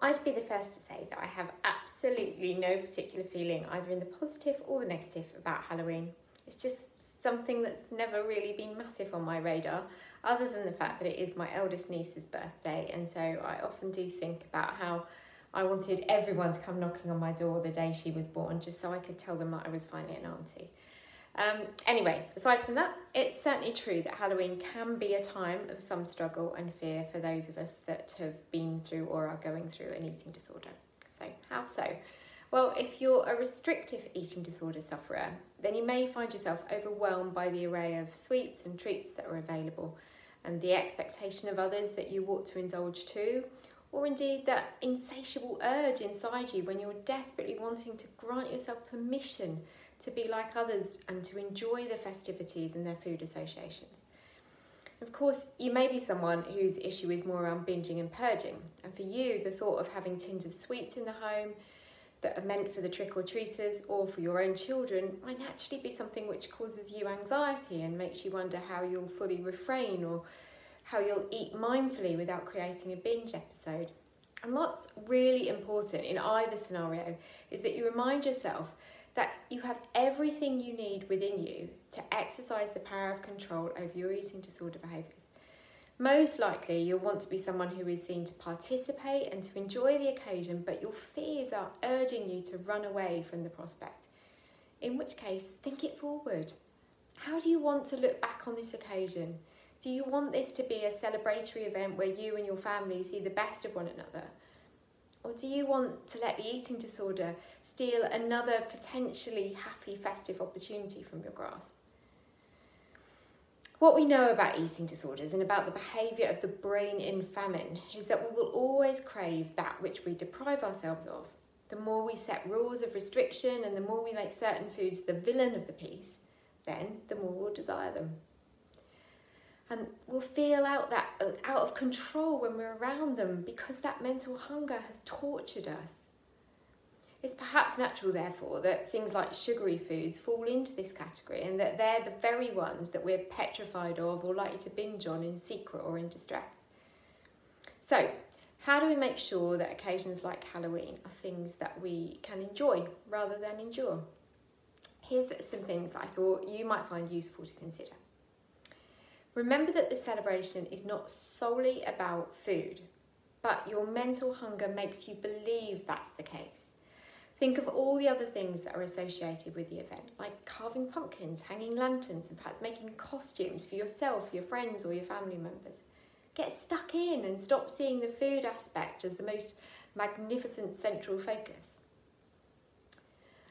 I'd be the first to say that I have absolutely no particular feeling either in the positive or the negative about Halloween. It's just something that's never really been massive on my radar, other than the fact that it is my eldest niece's birthday, and so I often do think about how I wanted everyone to come knocking on my door the day she was born, just so I could tell them that I was finally an auntie. Anyway, aside from that, it's certainly true that Halloween can be a time of some struggle and fear for those of us that have been through or are going through an eating disorder. So, how so? Well, if you're a restrictive eating disorder sufferer, then you may find yourself overwhelmed by the array of sweets and treats that are available, and the expectation of others that you ought to indulge too, or indeed that insatiable urge inside you when you're desperately wanting to grant yourself permission to be like others and to enjoy the festivities and their food associations. Of course, you may be someone whose issue is more around binging and purging, and for you, the thought of having tins of sweets in the home that are meant for the trick-or-treaters or for your own children might naturally be something which causes you anxiety and makes you wonder how you'll fully refrain or how you'll eat mindfully without creating a binge episode. And what's really important in either scenario is that you remind yourself that you have everything you need within you to exercise the power of control over your eating disorder behaviours. Most likely you'll want to be someone who is seen to participate and to enjoy the occasion, but your fears are urging you to run away from the prospect. In which case, think it forward. How do you want to look back on this occasion? Do you want this to be a celebratory event where you and your family see the best of one another? Or do you want to let the eating disorder steal another potentially happy festive opportunity from your grasp? What we know about eating disorders and about the behaviour of the brain in famine is that we will always crave that which we deprive ourselves of. The more we set rules of restriction and the more we make certain foods the villain of the piece, then the more we'll desire them. And we'll feel out of control when we're around them because that mental hunger has tortured us. It's perhaps natural, therefore, that things like sugary foods fall into this category and that they're the very ones that we're petrified of or likely to binge on in secret or in distress. So, how do we make sure that occasions like Halloween are things that we can enjoy rather than endure? Here's some things that I thought you might find useful to consider. Remember that the celebration is not solely about food, but your mental hunger makes you believe that's the case. Think of all the other things that are associated with the event, like carving pumpkins, hanging lanterns, and perhaps making costumes for yourself, your friends, or your family members. Get stuck in and stop seeing the food aspect as the most magnificent central focus.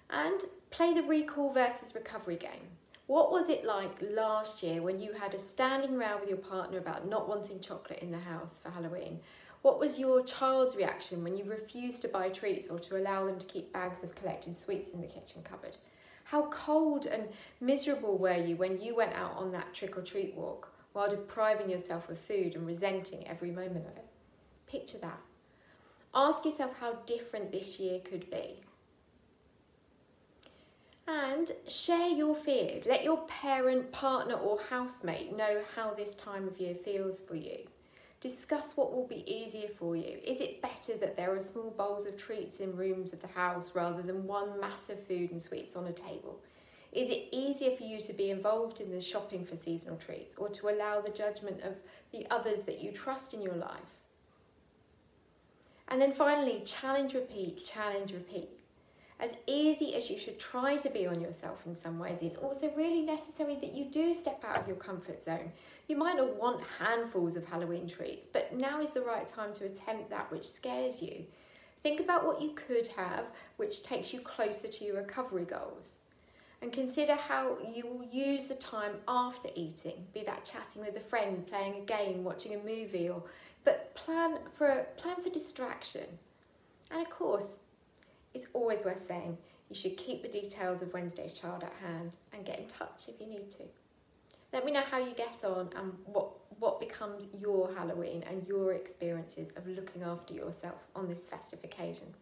And play the recall versus recovery game. What was it like last year when you had a standing row with your partner about not wanting chocolate in the house for Halloween? What was your child's reaction when you refused to buy treats or to allow them to keep bags of collected sweets in the kitchen cupboard? How cold and miserable were you when you went out on that trick-or-treat walk while depriving yourself of food and resenting every moment of it? Picture that. Ask yourself how different this year could be. And share your fears. Let your parent, partner or housemate know how this time of year feels for you. Discuss what will be easier for you. Is it better that there are small bowls of treats in rooms of the house rather than one massive food and sweets on a table? Is it easier for you to be involved in the shopping for seasonal treats or to allow the judgment of the others that you trust in your life? And then finally, challenge, repeat, challenge, repeat. As easy as you should try to be on yourself in some ways, it's also really necessary that you do step out of your comfort zone. You might not want handfuls of Halloween treats, but now is the right time to attempt that which scares you. Think about what you could have, which takes you closer to your recovery goals. And consider how you will use the time after eating, be that chatting with a friend, playing a game, watching a movie, but plan for distraction. And of course, it's always worth saying you should keep the details of Wednesday's child at hand and get in touch if you need to. Let me know how you get on and what becomes your Halloween and your experiences of looking after yourself on this festive occasion.